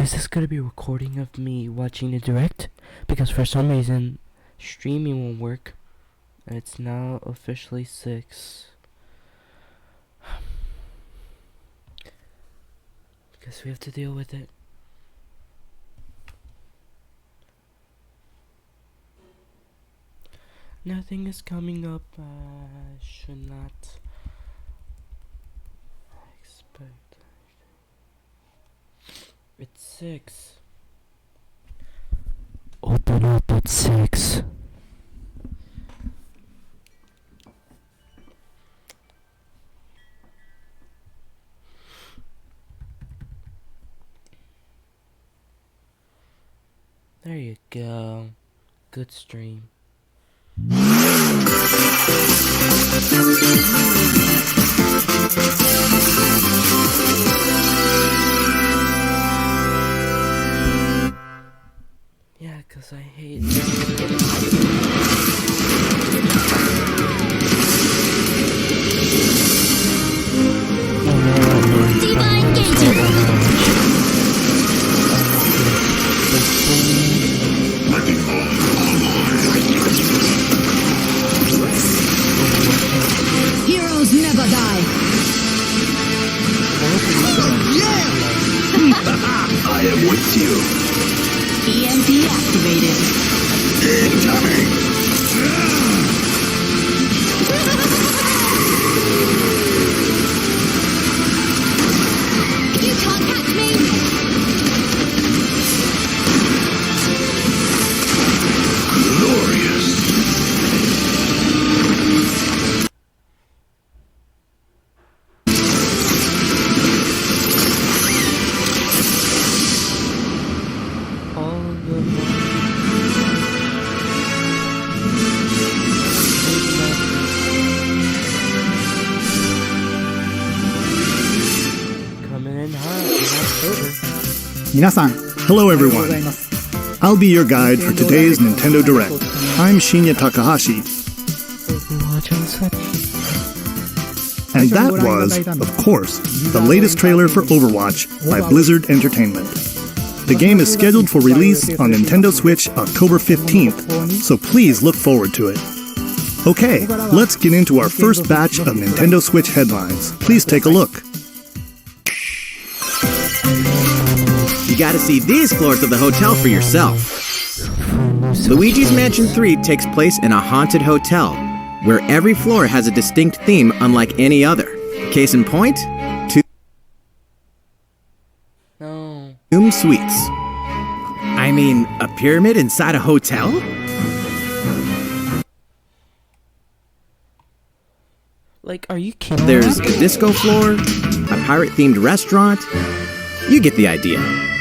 Is this gonna be a recording of me watching the direct? Because for some reason, streaming won't work. And it's now officially 6. Guess we have to deal with it. Nothing is coming up. Should not expect. It's 6. Open up at 6. There you go. Good stream. Yeah, 'cause I hate Divine engagement. Heroes never die. I am with you. EMP activated. Incoming. You can't catch me. Glorious. Hello everyone. I'll be your guide for today's Nintendo Direct. I'm Shinya Takahashi. And that was, of course, the latest trailer for Overwatch by Blizzard Entertainment. The game is scheduled for release on Nintendo Switch October 15th, so please look forward to it. Okay, let's get into our first batch of Nintendo Switch headlines. Please take a look. You gotta see these floors of the hotel for yourself. Luigi's Mansion 3 takes place in a haunted hotel, where every floor has a distinct theme unlike any other. Case in point, Tomb Suites. I mean, a pyramid inside a hotel? Like, are you kidding? There's a disco floor, a pirate-themed restaurant. You get the idea.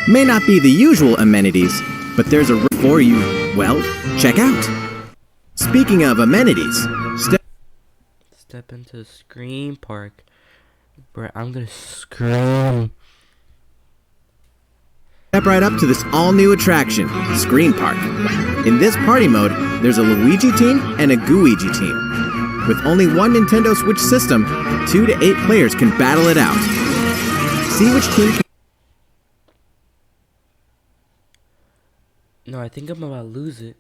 May not be the usual amenities, but there's a room for you, well, check out. Speaking of amenities, step into the Scream Park. Bro, I'm gonna scream. Step right up to this all-new attraction, Scream Park. In this party mode, there's a Luigi team and a Gooigi team. With only one Nintendo Switch system, 2 to 8 players can battle it out. See which team can... No, I think I'm about to lose it.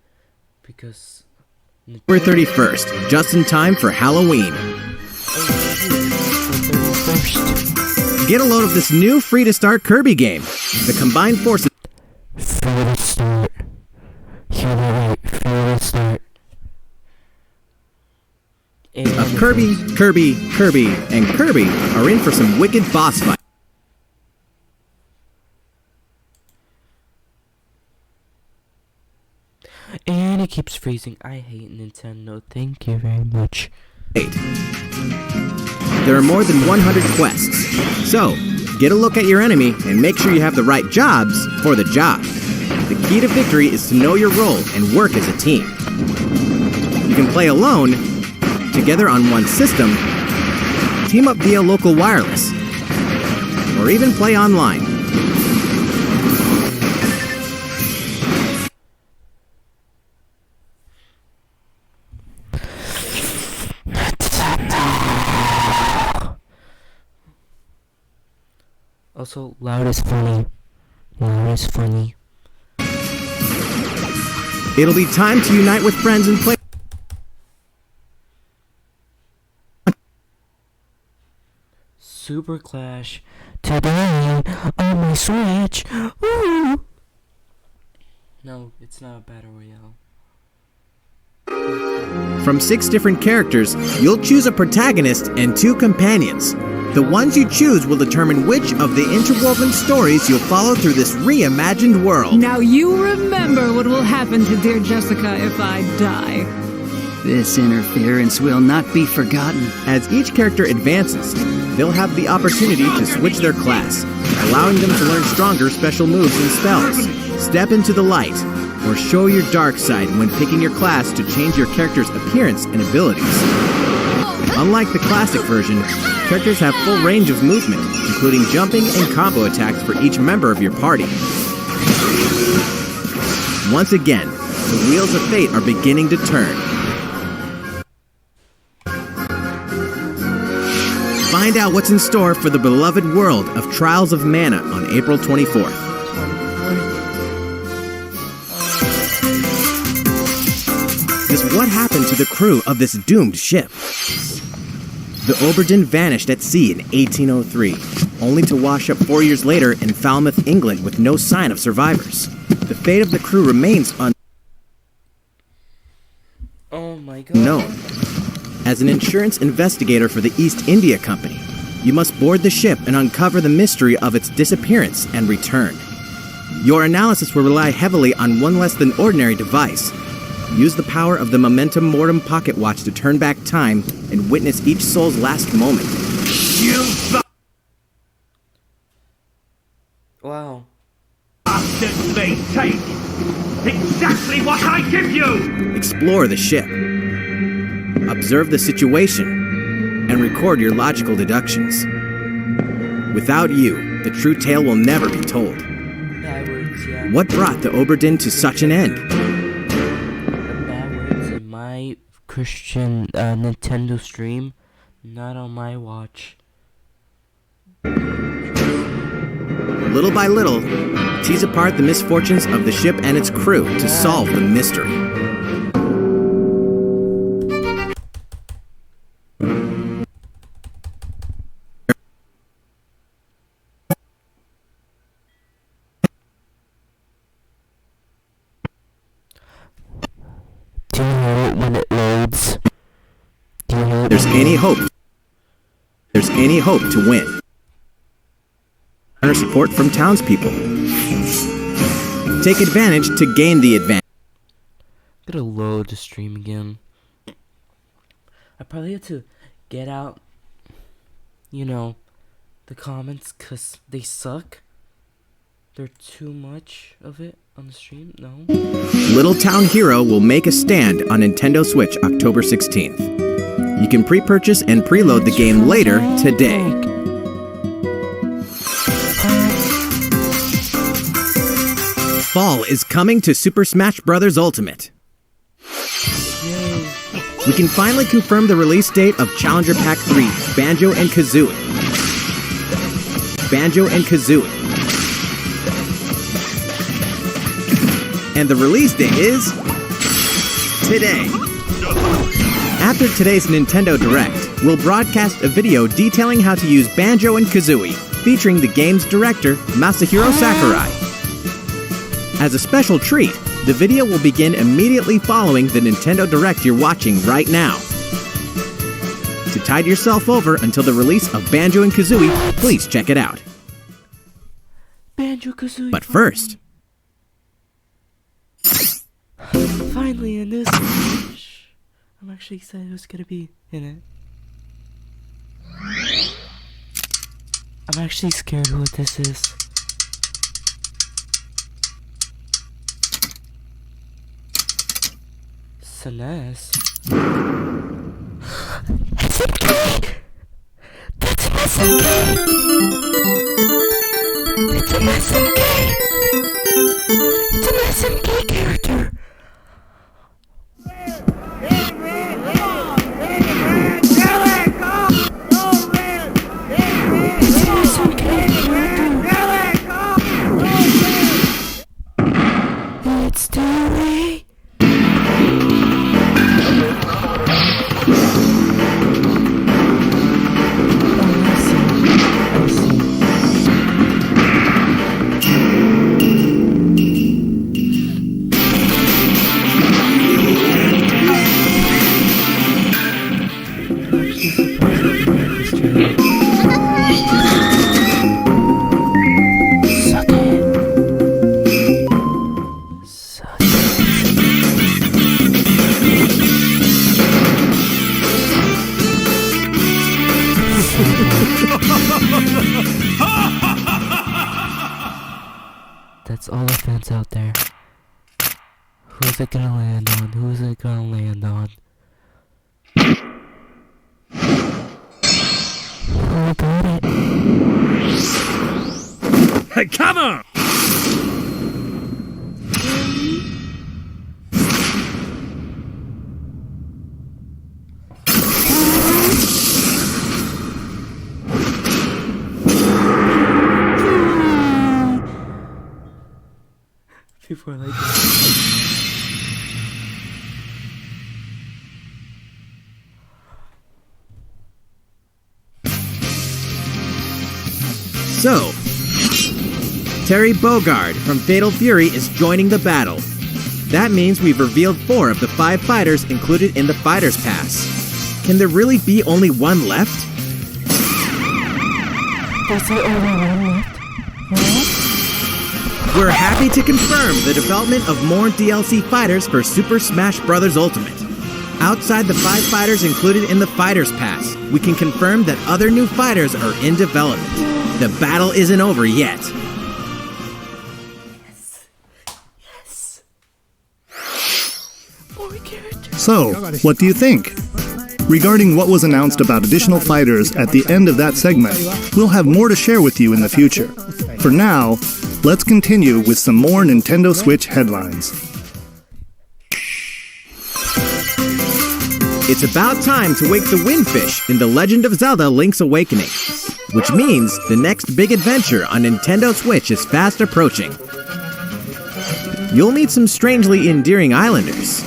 Because... October 31st, just in time for Halloween. Get a load of this new free-to-start Kirby game. The combined forces... Free to start. Free to start. Of Kirby, and Kirby are in for some wicked boss fight. And it keeps freezing. I hate Nintendo. Thank you very much. There are more than 100 quests. So, get a look at your enemy and make sure you have the right jobs for the job. The key to victory is to know your role and work as a team. You can play alone, together on one system, team up via local wireless, or even play online. Also, loud is funny. Wow, it's funny. It'll be time to unite with friends and play. Super Clash today on my Switch. Ooh. No, it's not a battle royale. From 6 different characters, you'll choose a protagonist and 2 companions. The ones you choose will determine which of the interwoven stories you'll follow through this reimagined world. Now you remember what will happen to dear Jessica if I die. This interference will not be forgotten. As each character advances, they'll have the opportunity to switch their class, allowing them to learn stronger special moves and spells, step into the light, or show your dark side when picking your class to change your character's appearance and abilities. Unlike the classic version, characters have full range of movement, including jumping and combo attacks for each member of your party. Once again, the wheels of fate are beginning to turn. Find out what's in store for the beloved world of Trials of Mana on April 24th. Just what happened to the crew of this doomed ship? The Oberdin vanished at sea in 1803, only to wash up 4 years later in Falmouth, England with no sign of survivors. The fate of the crew remains Oh my god. unknown. As an insurance investigator for the East India Company, you must board the ship and uncover the mystery of its disappearance and return. Your analysis will rely heavily on one less than ordinary device. Use the power of the Momentum Mortem pocket watch to turn back time and witness each soul's last moment. Wow. Bastards may take exactly what I give you! Explore the ship. Observe the situation and record your logical deductions. Without you, the true tale will never be told. Bad words, yeah. What brought the Oberdin to such an end? Bad words in my Christian Nintendo stream, not on my watch. Little by little, tease apart the misfortunes of the ship and its crew to solve the mystery. Do you hate it when it loads? Do you hate it There's when any hope. There's any hope to win. Garner support from townspeople. Take advantage to gain the advantage. I'm gonna load the stream again. I probably have to get out, you know, the comments, cause they suck. They're too much of it on the stream. No. Little Town Hero will make a stand on Nintendo Switch October 16th. You can pre-purchase and preload the game later today. Fall is coming to Super Smash Bros. Ultimate. We can finally confirm the release date of Challenger Pack 3, Banjo and Kazooie. Banjo and Kazooie. And the release date is today. After today's Nintendo Direct, we'll broadcast a video detailing how to use Banjo and Kazooie, featuring the game's director, Masahiro Sakurai. As a special treat, the video will begin immediately following the Nintendo Direct you're watching right now. To tide yourself over until the release of Banjo and Kazooie, please check it out. Banjo Kazooie. But first, Finally a new Smash. I'm actually excited who's gonna be in it. I'm actually scared what this is. Celeste. SMK! That's an SMK! It's an SMK! It's an SMK character! It's an SMK character! That's all the fans out there. Who's it gonna land on? Who's it gonna land on? Oh, I got it. Hey, come on! People are like, So, Terry Bogard from Fatal Fury is joining the battle. That means we've revealed 4 of the 5 fighters included in the Fighter's Pass. Can there really be only one left? that's the only one left. We're happy to confirm the development of more DLC fighters for Super Smash Bros. Ultimate. Outside the 5 fighters included in the Fighter's Pass, we can confirm that other new fighters are in development. The battle isn't over yet. So, what do you think? Regarding what was announced about additional fighters at the end of that segment, we'll have more to share with you in the future. For now, let's continue with some more Nintendo Switch headlines. It's about time to wake the Windfish in The Legend of Zelda Link's Awakening, which means the next big adventure on Nintendo Switch is fast approaching. You'll meet some strangely endearing islanders,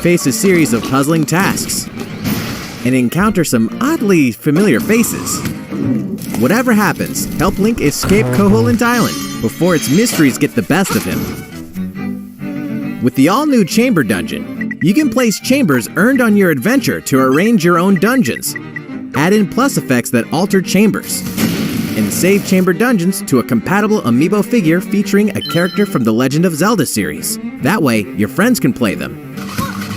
face a series of puzzling tasks, and encounter some oddly familiar faces. Whatever happens, help Link escape Koholint Island before its mysteries get the best of him. With the all-new Chamber Dungeon, you can place chambers earned on your adventure to arrange your own dungeons, add in plus effects that alter chambers, and save chamber dungeons to a compatible amiibo figure featuring a character from the Legend of Zelda series. That way, your friends can play them.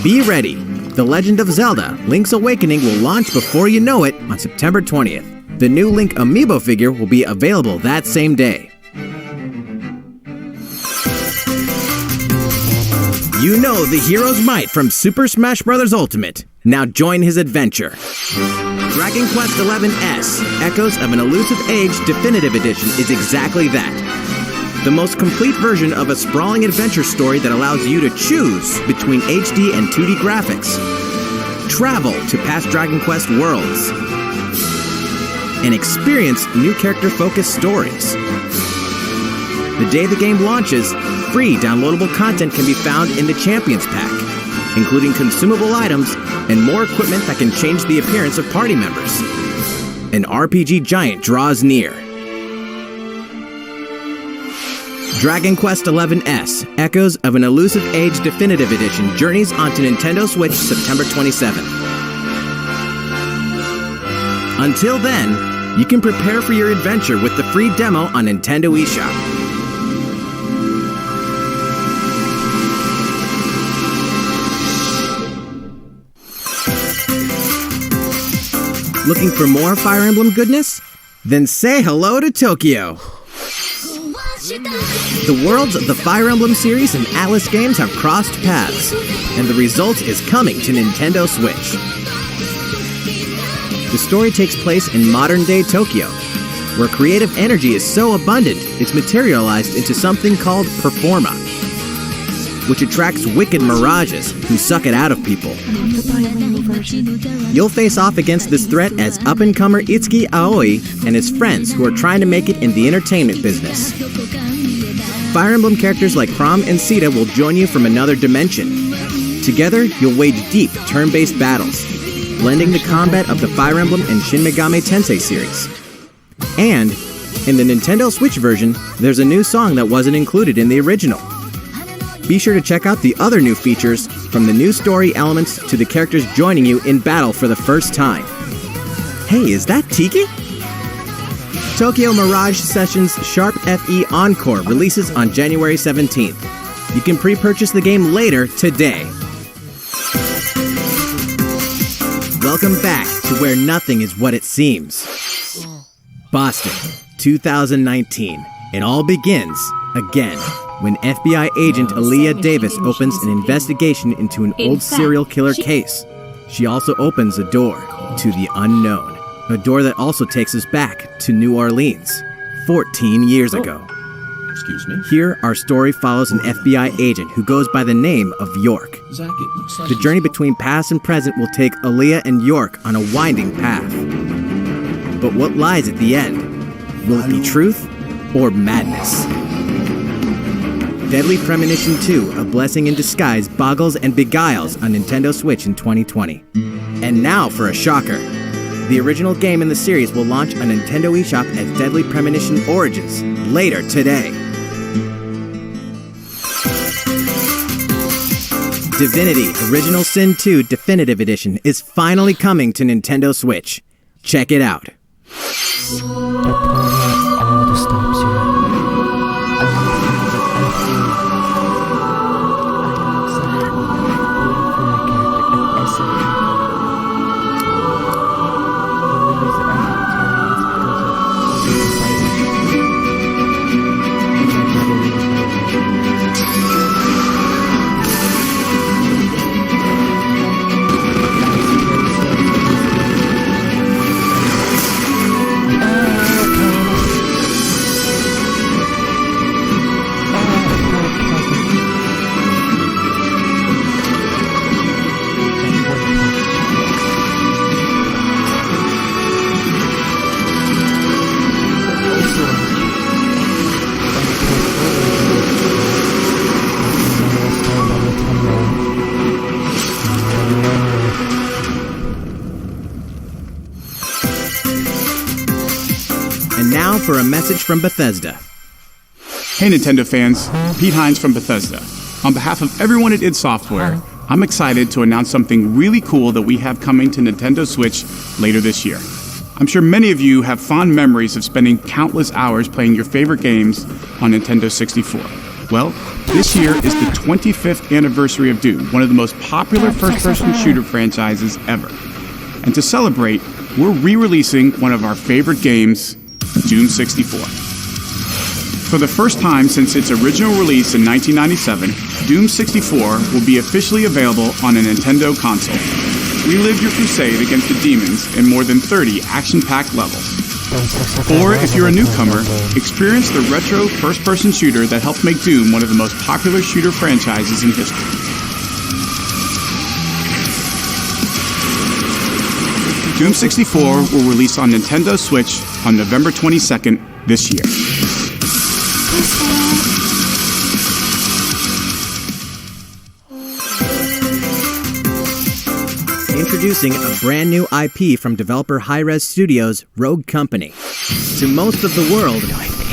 Be ready! The Legend of Zelda Link's Awakening will launch before you know it on September 20th. The new Link amiibo figure will be available that same day. You know the hero's might from Super Smash Bros. Ultimate. Now join his adventure. Dragon Quest XI Echoes of an Elusive Age Definitive Edition is exactly that. The most complete version of a sprawling adventure story that allows you to choose between HD and 2D graphics. Travel to past Dragon Quest worlds. And experience new character-focused stories. The day the game launches, free downloadable content can be found in the Champions Pack, including consumable items and more equipment that can change the appearance of party members. An RPG giant draws near. Dragon Quest XI Echoes of an Elusive Age Definitive Edition journeys onto Nintendo Switch September 27th. Until then, you can prepare for your adventure with the free demo on Nintendo eShop. Looking for more Fire Emblem goodness? Then say hello to Tokyo! The worlds of the Fire Emblem series and Atlas games have crossed paths, and the result is coming to Nintendo Switch. The story takes place in modern-day Tokyo, where creative energy is so abundant it's materialized into something called Performa, which attracts wicked mirages who suck it out of people. You'll face off against this threat as up-and-comer Itsuki Aoi and his friends who are trying to make it in the entertainment business. Fire Emblem characters like Chrom and Sita will join you from another dimension. Together, you'll wage deep, turn-based battles, blending the combat of the Fire Emblem and Shin Megami Tensei series. And, in the Nintendo Switch version, there's a new song that wasn't included in the original. Be sure to check out the other new features, from the new story elements to the characters joining you in battle for the first time. Hey, is that Tiki? Tokyo Mirage Sessions Sharp FE Encore releases on January 17th. You can pre-purchase the game later today. Welcome back to where nothing is what it seems. Boston, 2019. It all begins, again, when FBI agent Aaliyah Davis opens an investigation into an old serial killer case. She also opens a door to the unknown, a door that also takes us back to New Orleans, 14 years ago. Excuse me? Here, our story follows an FBI agent who goes by the name of York. Zach, it looks like The journey between past and present will take Aaliyah and York on a winding path. But what lies at the end? Will it be truth or madness? Deadly Premonition 2, A Blessing in Disguise, boggles and beguiles on Nintendo Switch in 2020. And now for a shocker. The original game in the series will launch on Nintendo eShop as Deadly Premonition Origins later today. Divinity Original Sin 2 Definitive Edition is finally coming to Nintendo Switch. Check it out. The planet all the stops you. I want to have an FU. I know exactly for a character at SMU. The reason I have experience because of the society. And I never lose my way. And now for a message from Bethesda. Hey Nintendo fans, Pete Hines from Bethesda. On behalf of everyone at id Software, I'm excited to announce something really cool that we have coming to Nintendo Switch later this year. I'm sure many of you have fond memories of spending countless hours playing your favorite games on Nintendo 64. Well, this year is the 25th anniversary of Doom, one of the most popular first-person shooter franchises ever. And to celebrate, we're re-releasing one of our favorite games, Doom 64. For the first time since its original release in 1997, Doom 64 will be officially available on a Nintendo console. Relive your crusade against the demons in more than 30 action-packed levels. Or if you're a newcomer, experience the retro first-person shooter that helped make Doom one of the most popular shooter franchises in history. Doom 64 will release on Nintendo Switch on November 22nd this year. Introducing a brand new IP from developer Hi-Rez Studios, Rogue Company. To most of the world,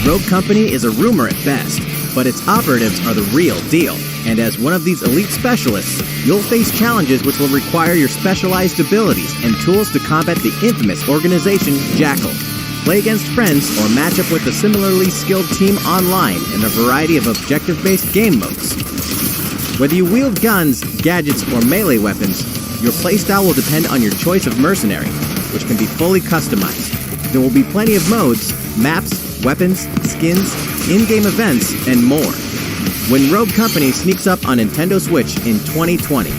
Rogue Company is a rumor at best, but its operatives are the real deal. And as one of these elite specialists, you'll face challenges which will require your specialized abilities and tools to combat the infamous organization Jackal. Play against friends or match up with a similarly skilled team online in a variety of objective-based game modes. Whether you wield guns, gadgets, or melee weapons, your playstyle will depend on your choice of mercenary, which can be fully customized. There will be plenty of modes, maps, weapons, skins, in-game events, and more. When Rogue Company sneaks up on Nintendo Switch in 2020.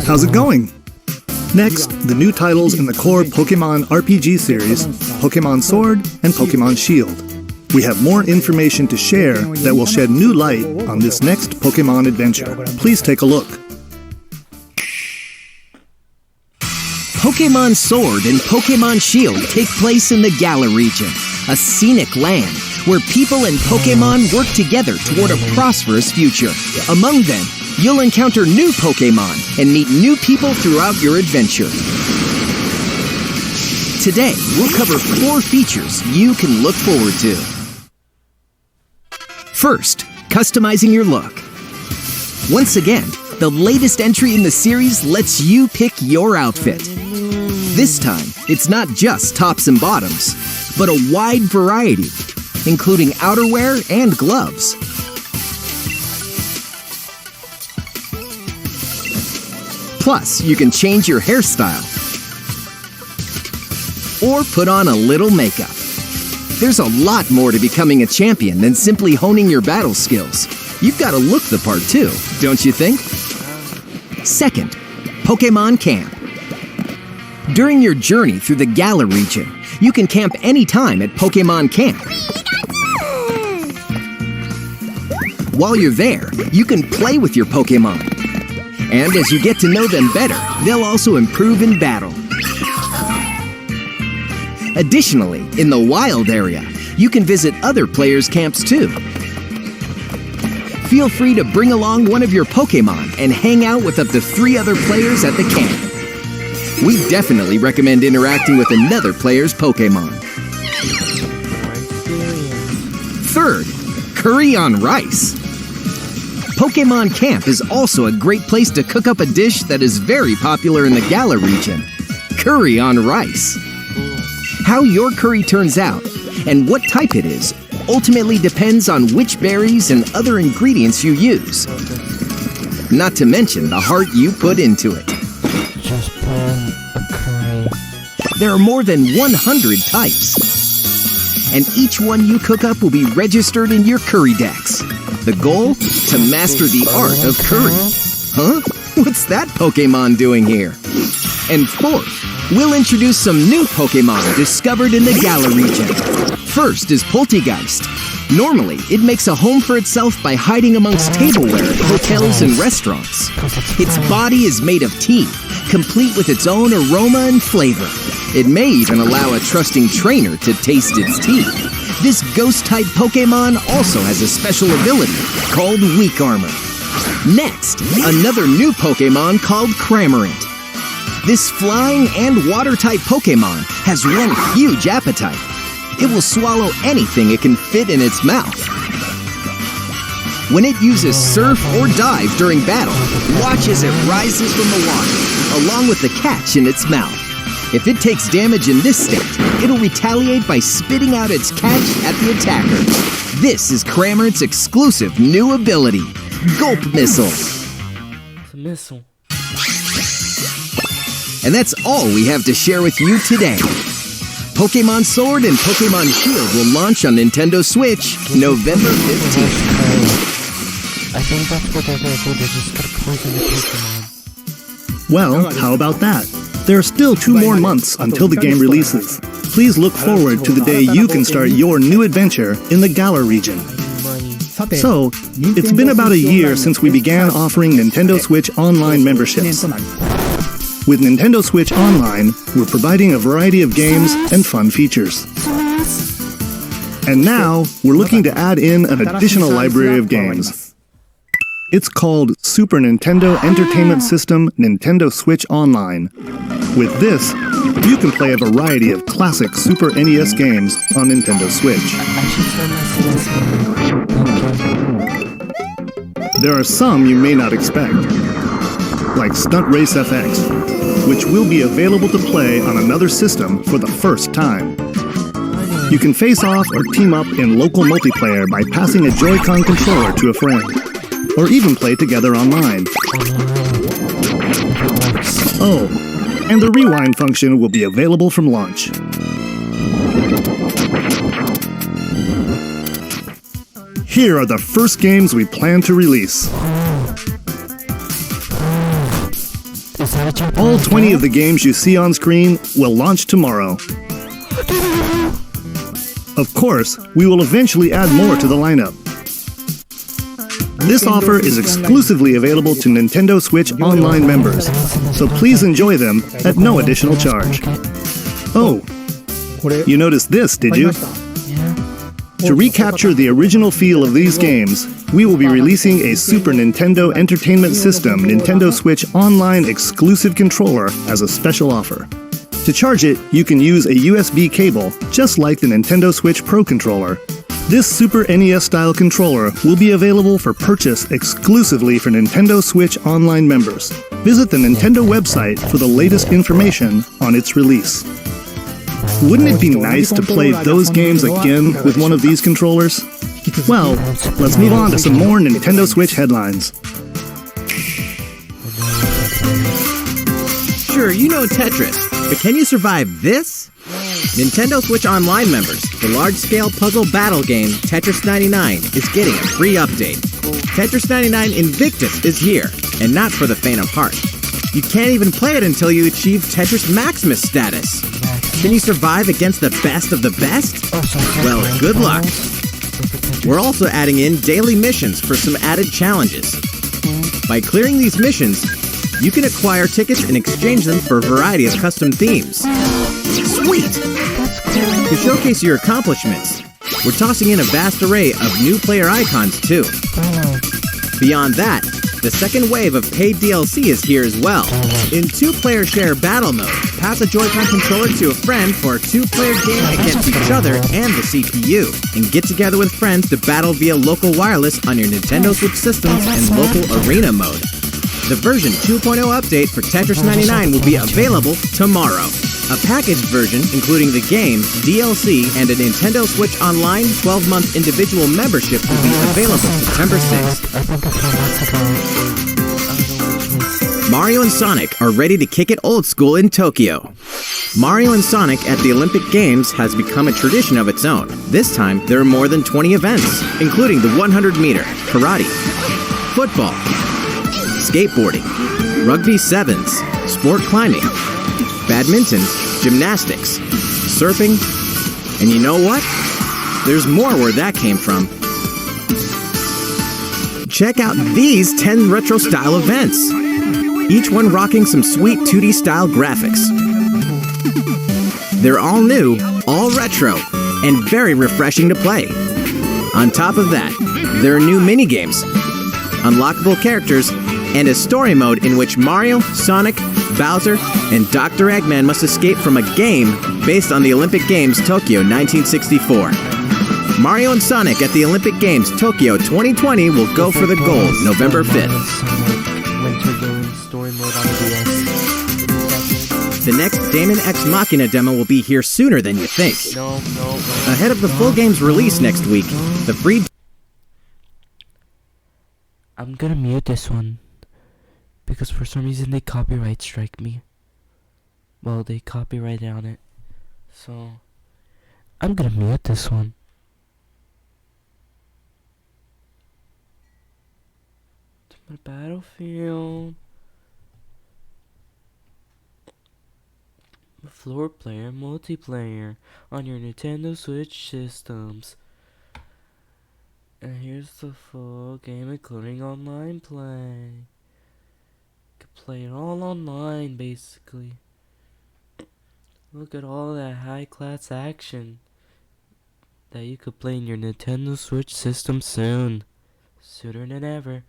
How's it going? Next, the new titles in the core Pokemon RPG series, Pokemon Sword and Pokemon Shield. We have more information to share that will shed new light on this next Pokemon adventure. Please take a look. Pokemon Sword and Pokemon Shield take place in the Galar region, a scenic land where people and Pokemon work together toward a prosperous future. Among them, you'll encounter new Pokemon and meet new people throughout your adventure. Today, we'll cover 4 features you can look forward to. First, customizing your look. Once again, the latest entry in the series lets you pick your outfit. This time, it's not just tops and bottoms, but a wide variety, including outerwear and gloves. Plus, you can change your hairstyle or put on a little makeup. There's a lot more to becoming a champion than simply honing your battle skills. You've got to look the part too, don't you think? Second, Pokemon Camp. During your journey through the Galar region, you can camp anytime at Pokemon Camp. While you're there, you can play with your Pokemon. And as you get to know them better, they'll also improve in battle. Additionally, in the wild area, you can visit other players' camps too. Feel free to bring along one of your Pokemon and hang out with up to 3 other players at the camp. We definitely recommend interacting with another player's Pokemon. Third, curry on rice. Pokemon Camp is also a great place to cook up a dish that is very popular in the Galar region, curry on rice. How your curry turns out and what type it is ultimately depends on which berries and other ingredients you use. Not to mention the heart you put into it. Just put a curry. There are more than 100 types. And each one you cook up will be registered in your curry decks. The goal? To master the art of curry. Huh? What's that Pokemon doing here? And fourth, we'll introduce some new Pokemon discovered in the Galar region. First is Poltegeist. Normally, it makes a home for itself by hiding amongst tableware at hotels and restaurants. Its body is made of tea, complete with its own aroma and flavor. It may even allow a trusting trainer to taste its tea. This ghost-type Pokemon also has a special ability called Weak Armor. Next, another new Pokemon called Cramorant. This flying and water-type Pokemon has one huge appetite. It will swallow anything it can fit in its mouth. When it uses Surf or Dive during battle, watch as it rises from the water, along with the catch in its mouth. If it takes damage in this state, it'll retaliate by spitting out its catch at the attacker. This is Cramorant's exclusive new ability, Gulp Missile. It's a missile. And that's all we have to share with you today. Pokemon Sword and Pokemon Shield will launch on Nintendo Switch November 15th. I think that's what they're gonna do. They're just gonna poison the Pokemon. Well, how about that? There are still 2 more months until the game releases. Please look forward to the day you can start your new adventure in the Galar region. So, it's been about a year since we began offering Nintendo Switch Online memberships. With Nintendo Switch Online, we're providing a variety of games and fun features. And now, we're looking to add in an additional library of games. It's called Super Nintendo Entertainment System Nintendo Switch Online. With this, you can play a variety of classic Super NES games on Nintendo Switch. There are some you may not expect, like Stunt Race FX, which will be available to play on another system for the first time. You can face off or team up in local multiplayer by passing a Joy-Con controller to a friend, or even play together online. Oh, and the rewind function will be available from launch. Here are the first games we plan to release. All 20 of the games you see on screen will launch tomorrow. Of course, we will eventually add more to the lineup. This offer is exclusively available to Nintendo Switch Online members, so please enjoy them at no additional charge. Oh, you noticed this, did you? To recapture the original feel of these games, we will be releasing a Super Nintendo Entertainment System Nintendo Switch Online exclusive controller as a special offer. To charge it, you can use a USB cable, just like the Nintendo Switch Pro controller. This Super NES-style controller will be available for purchase exclusively for Nintendo Switch Online members. Visit the Nintendo website for the latest information on its release. Wouldn't it be nice to play those games again with one of these controllers? Well, let's move on to some more Nintendo Switch headlines. Sure, you know Tetris, but can you survive this? Nintendo Switch Online members, the large-scale puzzle battle game Tetris 99 is getting a free update. Tetris 99 Invictus is here, and not for the faint of heart. You can't even play it until you achieve Tetris Maximus status. Can you survive against the best of the best? Well, good luck. We're also adding in daily missions for some added challenges. By clearing these missions, you can acquire tickets and exchange them for a variety of custom themes. Sweet! To showcase your accomplishments, we're tossing in a vast array of new player icons too. Beyond that, the second wave of paid DLC is here as well. In 2-player share battle mode, pass a Joy-Con controller to a friend for a 2-player game against each other and the CPU, and get together with friends to battle via local wireless on your Nintendo Switch systems and local arena mode. The version 2.0 update for Tetris 99 will be available tomorrow. A packaged version, including the game, DLC, and a Nintendo Switch Online 12-month individual membership will be available September 6th. Mario and Sonic are ready to kick it old school in Tokyo. Mario and Sonic at the Olympic Games has become a tradition of its own. This time, there are more than 20 events, including the 100-meter, karate, football, skateboarding, rugby sevens, sport climbing, badminton, gymnastics, surfing, and you know what? There's more where that came from. Check out these 10 retro-style events, each one rocking some sweet 2D style graphics. They're all new, all retro, and very refreshing to play. On top of that, there are new mini-games, unlockable characters, and a story mode in which Mario, Sonic, Bowser, and Dr. Eggman must escape from a game based on the Olympic Games Tokyo 1964. Mario and Sonic at the Olympic Games Tokyo 2020 will go for the gold November 5th. The next Daemon X Machina demo will be here sooner than you think. Ahead of the full game's release next week, the free... I'm gonna mute this one, because for some reason they copyright strike me. Well, they copyrighted on it. So, I'm gonna mute this one. My Battlefield. Floor player multiplayer on your Nintendo Switch systems. And here's the full game including online play. You can play it all online basically. Look at all that high class action that you could play in your Nintendo Switch system soon. Sooner than ever.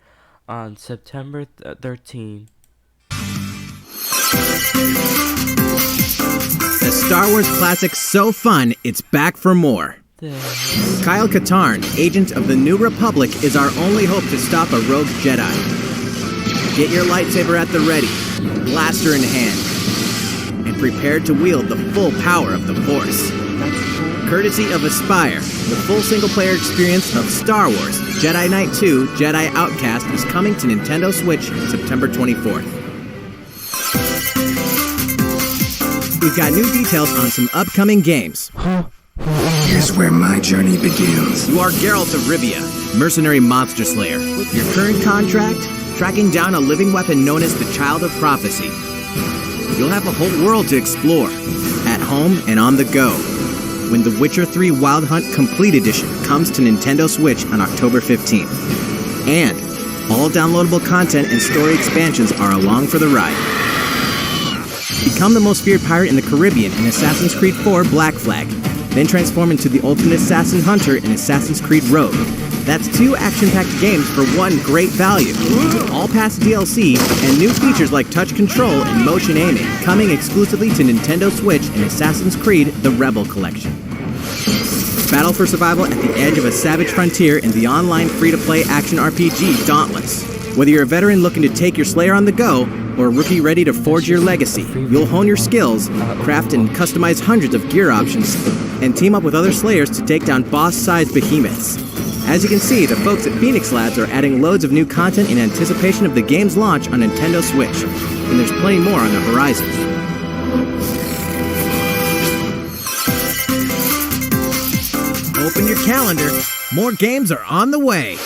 On September 13. The Star Wars classic so fun, it's back for more. Kyle Katarn, agent of the New Republic, is our only hope to stop a rogue Jedi. Get your lightsaber at the ready, blaster in hand, and prepare to wield the full power of the Force. Courtesy of Aspire, the full single-player experience of Star Wars Jedi Knight 2 Jedi Outcast is coming to Nintendo Switch September 24th. We've got new details on some upcoming games. Here's where my journey begins. You are Geralt of Rivia, mercenary monster slayer. Your current contract? Tracking down a living weapon known as the Child of Prophecy. You'll have a whole world to explore, at home and on the go, when The Witcher 3 Wild Hunt Complete Edition comes to Nintendo Switch on October 15th. And all downloadable content and story expansions are along for the ride. Become the most feared pirate in the Caribbean in Assassin's Creed 4 Black Flag, then transform into the ultimate assassin hunter in Assassin's Creed Rogue. That's 2 action-packed games for one great value. All past DLC and new features like touch control and motion aiming, coming exclusively to Nintendo Switch in Assassin's Creed The Rebel Collection. Battle for survival at the edge of a savage frontier in the online free-to-play action RPG Dauntless. Whether you're a veteran looking to take your Slayer on the go, or a rookie ready to forge your legacy, you'll hone your skills, craft and customize hundreds of gear options, and team up with other Slayers to take down boss-sized behemoths. As you can see, the folks at Phoenix Labs are adding loads of new content in anticipation of the game's launch on Nintendo Switch, and there's plenty more on the horizon. Open your calendar. More games are on the way.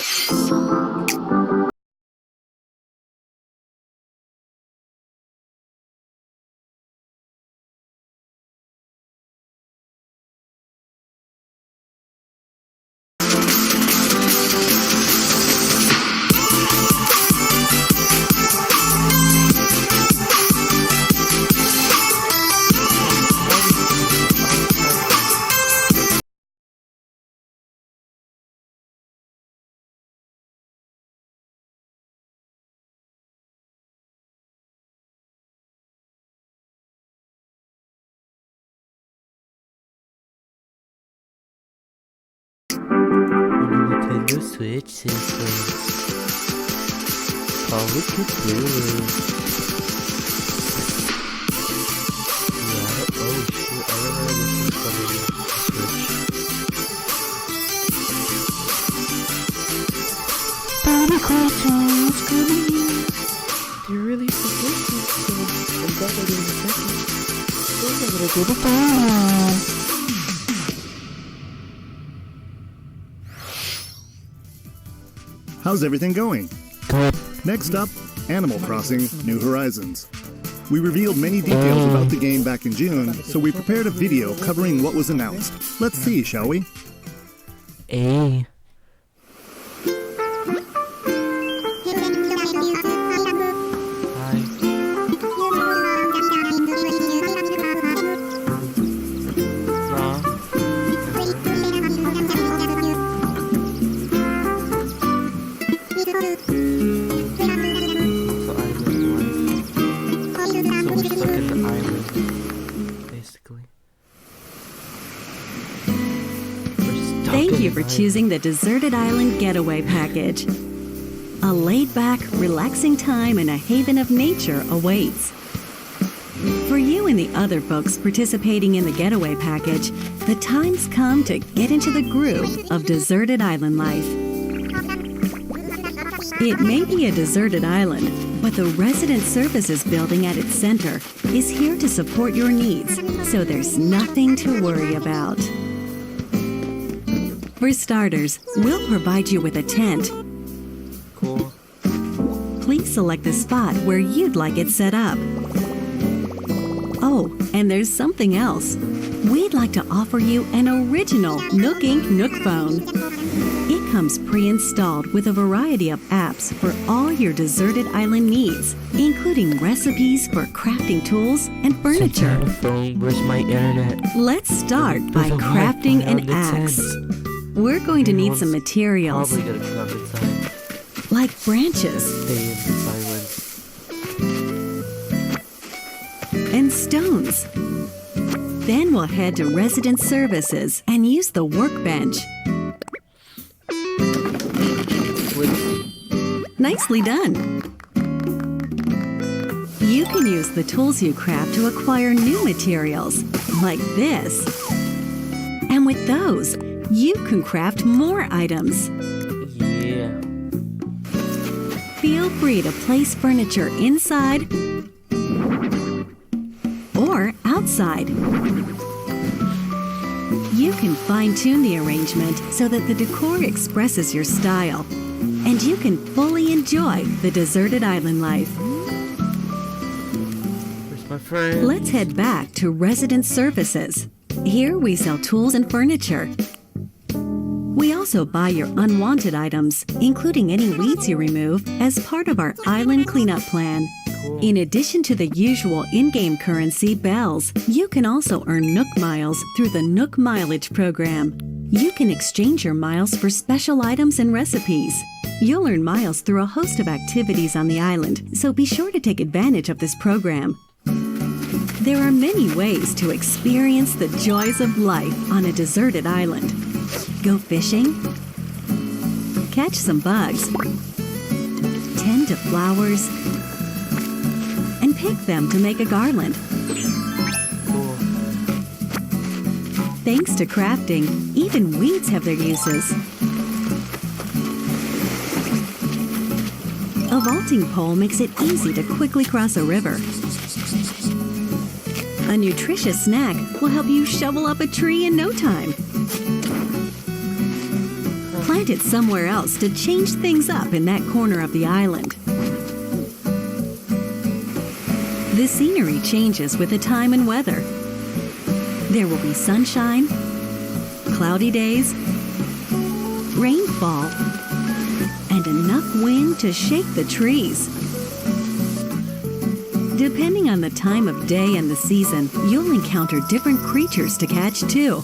Nintendo Switch system. Call it Cthulhu. Yeah, oh shoot, I remember this is coming Switch. Baby cartoons coming. They're really suggesting so I'm glad I didn't accept it. Those are gonna go to bye. How's everything going? Next up, Animal Crossing New Horizons. We revealed many details about the game back in June, so we prepared a video covering what was announced. Let's see, shall we? Hey. Thank you for choosing the Deserted Island Getaway Package. A laid-back, relaxing time in a haven of nature awaits. For you and the other folks participating in the Getaway Package, the time's come to get into the groove of deserted island life. It may be a deserted island, but the Resident Services building at its center is here to support your needs, so there's nothing to worry about. For starters, we'll provide you with a tent. Cool. Please select the spot where you'd like it set up. Oh, and there's something else. We'd like to offer you an original Nook Inc. Nook phone. It comes pre-installed with a variety of apps for all your deserted island needs, including recipes for crafting tools and furniture. Phone, where's my internet? Let's start by crafting an axe. We're going to need some materials, Probably gonna come inside. like branches Stay in silence. and stones. Then we'll head to Resident Services and use the workbench. Nicely done. You can use the tools you craft to acquire new materials, like this. And with those, you can craft more items. Yeah. Feel free to place furniture inside or outside. You can fine-tune the arrangement so that the decor expresses your style, and you can fully enjoy the deserted island life. Where's my friend? Let's head back to Resident Services. Here we sell tools and furniture. We also buy your unwanted items, including any weeds you remove, as part of our island cleanup plan. In addition to the usual in-game currency, bells, you can also earn Nook Miles through the Nook Mileage program. You can exchange your miles for special items and recipes. You'll earn miles through a host of activities on the island, so be sure to take advantage of this program. There are many ways to experience the joys of life on a deserted island. Go fishing, catch some bugs, tend to flowers, and pick them to make a garland. Cool. Thanks to crafting, even weeds have their uses. A vaulting pole makes it easy to quickly cross a river. A nutritious snack will help you shovel up a tree in no time. it somewhere else to change things up in that corner of the island. The scenery changes with the time and weather. There will be sunshine, cloudy days, rainfall, and enough wind to shake the trees. Depending on the time of day and the season, you'll encounter different creatures to catch too.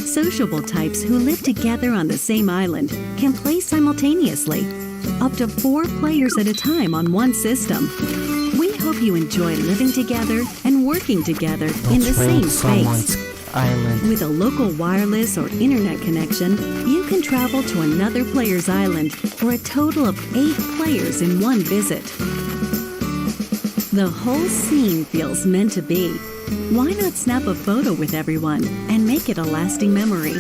Sociable types who live together on the same island can play simultaneously, up to 4 players at a time on one system. We hope you enjoy living together and working together in the same space. Island. With a local wireless or internet connection, you can travel to another player's island for a total of 8 players in one visit. The whole scene feels meant to be. Why not snap a photo with everyone and make it a lasting memory?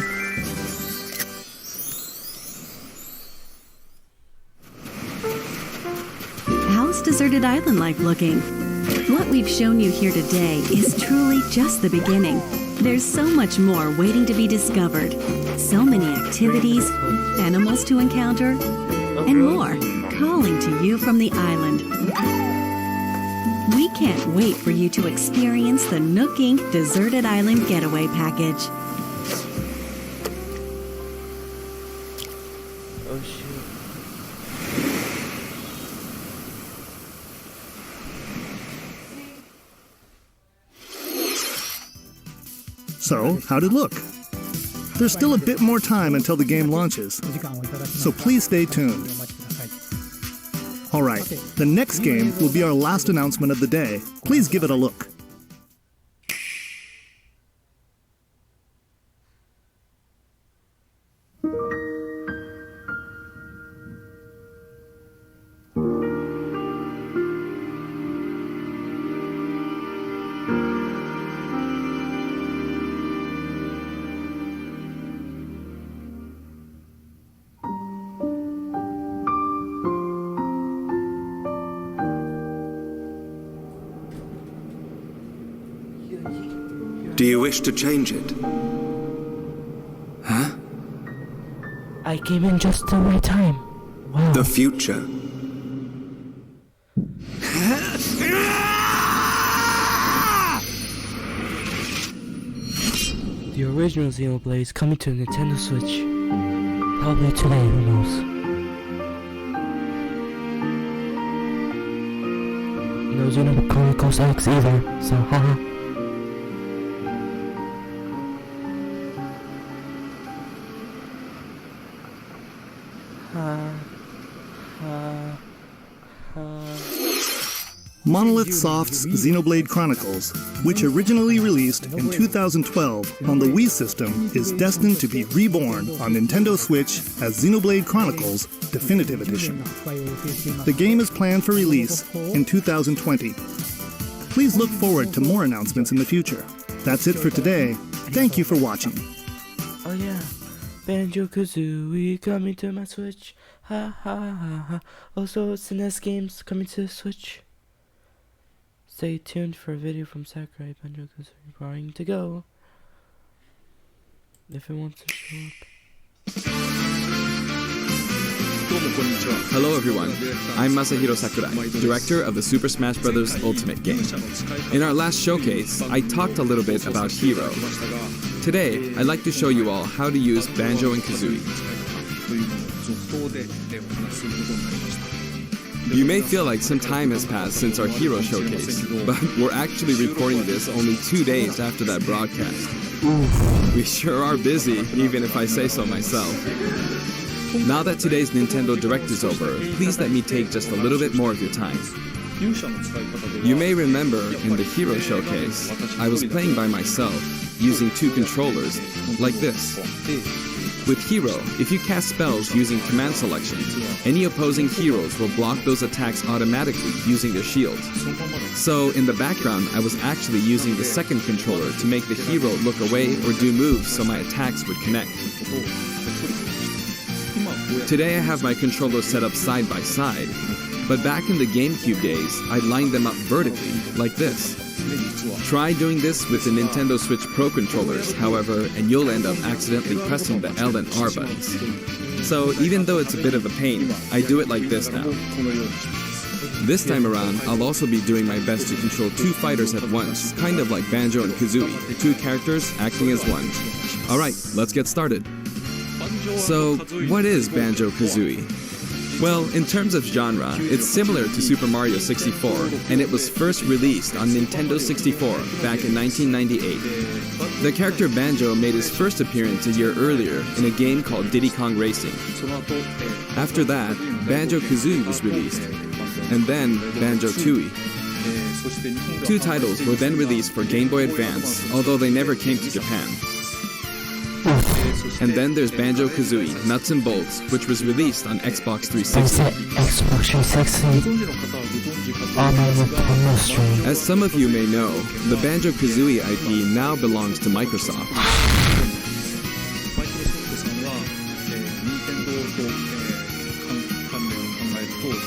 How's deserted island life looking? What we've shown you here today is truly just the beginning. There's so much more waiting to be discovered. So many activities, animals to encounter, and more calling to you from the island. We can't wait for you to experience the Nook Inc. Deserted Island Getaway Package. Oh shoot. So, how'd it look? There's still a bit more time until the game launches, so please stay tuned. Alright, the next game will be our last announcement of the day. Please give it a look. Do you wish to change it? Huh? I came in just the right time. Wow. The future. The original Xenoblade is coming to Nintendo Switch. Probably today, who knows? No Xenoblade Chronicles X either, so haha. Monolith Soft's Xenoblade Chronicles, which originally released in 2012 on the Wii system, is destined to be reborn on Nintendo Switch as Xenoblade Chronicles Definitive Edition. The game is planned for release in 2020. Please look forward to more announcements in the future. That's it for today. Thank you for watching. Oh yeah, Banjo-Kazooie coming to my Switch. Ha ha ha ha. Also, SNES games coming to the Switch. Stay tuned for a video from Sakurai Banjo-Kazooie Borrowing to go. If it wants to show up. Hello everyone, I'm Masahiro Sakurai, director of the Super Smash Bros. Ultimate game. In our last showcase, I talked a little bit about Hero. Today, I'd like to show you all how to use Banjo and Kazooie. You may feel like some time has passed since our Hero showcase, but we're actually recording this only 2 days after that broadcast. We sure are busy, even if I say so myself. Now that today's Nintendo Direct is over, please let me take just a little bit more of your time. You may remember in the Hero showcase, I was playing by myself, using 2 controllers, like this. With Hero, if you cast spells using command selection, any opposing heroes will block those attacks automatically using their shields. So in the background, I was actually using the second controller to make the hero look away or do moves so my attacks would connect. Today I have my controllers set up side by side, but back in the GameCube days, I lined them up vertically, like this. Try doing this with the Nintendo Switch Pro controllers, however, and you'll end up accidentally pressing the L and R buttons. So even though it's a bit of a pain, I do it like this now. This time around, I'll also be doing my best to control two fighters at once, kind of like Banjo and Kazooie, two characters acting as one. Alright, let's get started. So, what is Banjo-Kazooie? Well, in terms of genre, it's similar to Super Mario 64, and it was first released on Nintendo 64 back in 1998. The character Banjo made his first appearance a year earlier in a game called Diddy Kong Racing. After that, Banjo-Kazooie was released, and then Banjo-Tooie. Two titles were then released for Game Boy Advance, although they never came to Japan. And then there's Banjo-Kazooie Nuts and Bolts, which was released on Xbox 360. Xbox 360 on my Nintendo stream. As some of you may know, the Banjo-Kazooie IP now belongs to Microsoft.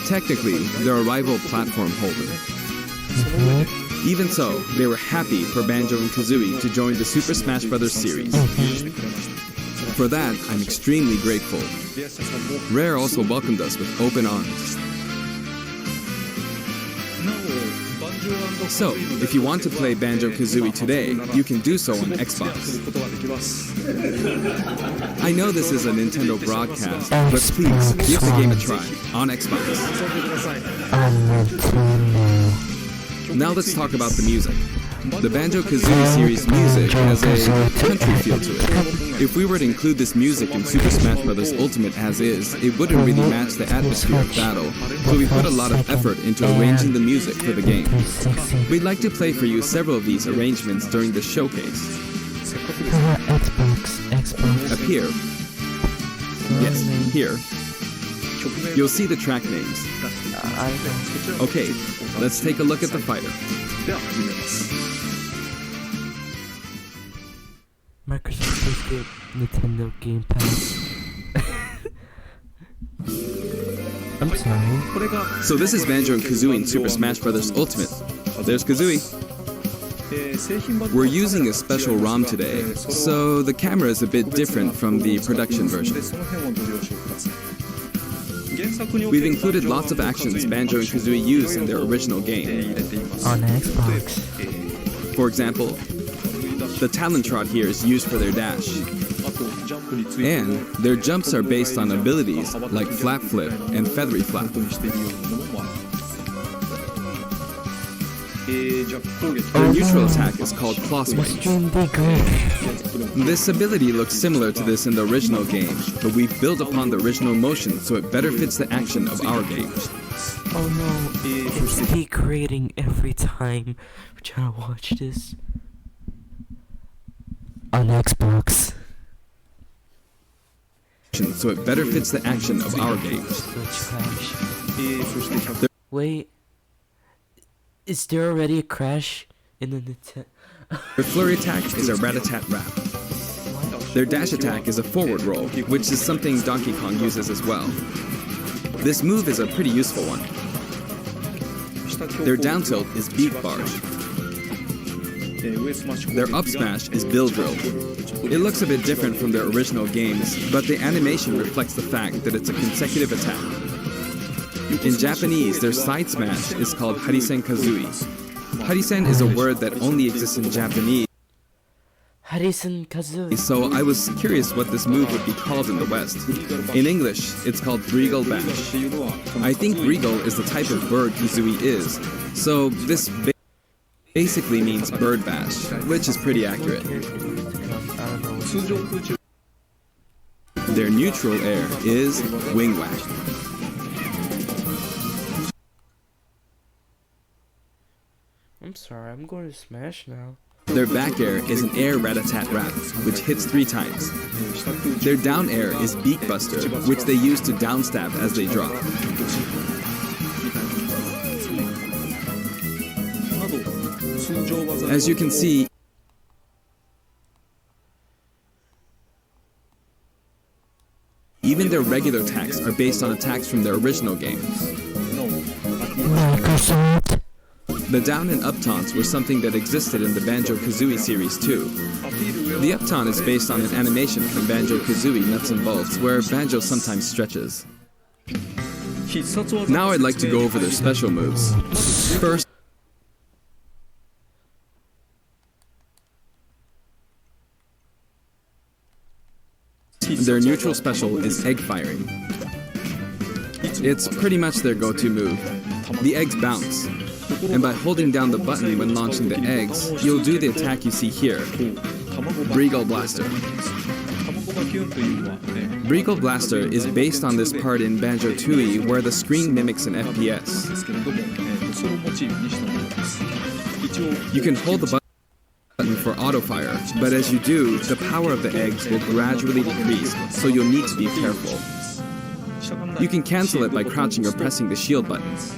Technically, they're a rival platform holder. Even so, they were happy for Banjo and Kazooie to join the Super Smash Bros. Series. For that, I'm extremely grateful. Rare also welcomed us with open arms. So, if you want to play Banjo-Kazooie today, you can do so on Xbox. I know this is a Nintendo broadcast, but please, give the game a try on Xbox. Now let's talk about the music. The Banjo-Kazooie series music has a country feel to it. If we were to include this music in Super Smash Bros. Ultimate as is, it wouldn't really match the atmosphere of battle, so we put a lot of effort into arranging the music for the game. We'd like to play for you several of these arrangements during the showcase. Up here. Yes, here. You'll see the track names. Okay, let's take a look at the fighter. Microsoft did Nintendo Game Pass. I'm sorry. So this is Banjo and Kazooie in Super Smash Bros. Ultimate. There's Kazooie. We're using a special ROM today, so the camera is a bit different from the production version. We've included lots of actions Banjo and Kazooie use in their original game. On Xbox. For example, the talent trot here is used for their dash. And their jumps are based on abilities like Flap Flip and Feathery Flap. Their neutral attack is called Claw Swipe. This ability looks similar to this in the original game, but we've built upon the original motion so it better fits the action of our game. Oh no, it's degrading every time we try to watch this. On Xbox. So it better fits the action of our game. Wait, is there already a crash in the Nintendo? Their flurry attack is a rat-a-tat-rap. Their dash attack is a forward roll, which is something Donkey Kong uses as well. This move is a pretty useful one. Their down tilt is beak barge. Their up smash is bill drill. It looks a bit different from their original games, but the animation reflects the fact that it's a consecutive attack. In Japanese, their side smash is called Harisen Kazooie. Harisen is a word that only exists in Japanese. Harisen Kazooie. So I was curious what this move would be called in the West. In English, it's called Breagle Bash. I think Breagle is the type of bird Kazooie is, so this basically means bird bash, which is pretty accurate. Their neutral air is Wing Whack. I'm sorry, I'm going to Smash now. Their back air is an air rat-a-tat-rap, which hits 3 times. Their down air is Beak Buster, which they use to downstab as they drop. As you can see, even their regular attacks are based on attacks from their original game. Microsoft. The down and up taunts were something that existed in the Banjo-Kazooie series too. The up taunt is based on an animation from Banjo-Kazooie Nuts and Bolts where Banjo sometimes stretches. Now I'd like to go over their special moves. First, their neutral special is egg firing. It's pretty much their go-to move. The eggs bounce, and by holding down the button when launching the eggs, you'll do the attack you see here, Breagle Blaster. Breagle Blaster is based on this part in Banjo-Tooie where the screen mimics an FPS. You can hold the button for auto-fire, but as you do, the power of the eggs will gradually decrease, so you'll need to be careful. You can cancel it by crouching or pressing the shield buttons.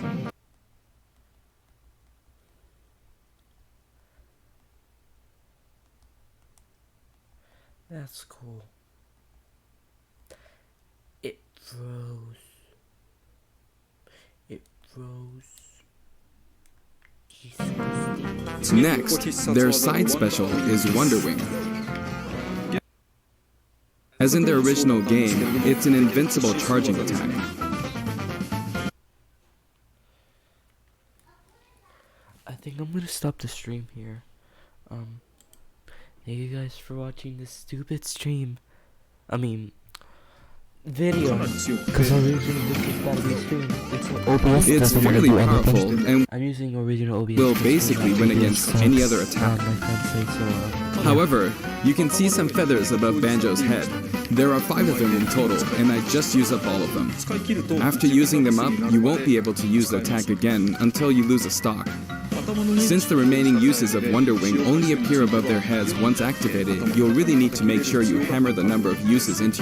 That's cool. It froze. It froze. Next, their side special is Wonder Wing. As in their original game, it's an invincible charging attack. I think I'm gonna stop the stream here. Thank you guys for watching this stupid stream. I mean, video. Because originally this is gotta be a stream. OBS It's fairly powerful and I'm using original OBS. will basically win against any other attack. My friends say so. However, you can see some feathers above Banjo's head. There are 5 of them in total, and I just used up all of them. After using them up, you won't be able to use the attack again until you lose a stock. Since the remaining uses of Wonder Wing only appear above their heads once activated, you'll really need to make sure you hammer the number of uses into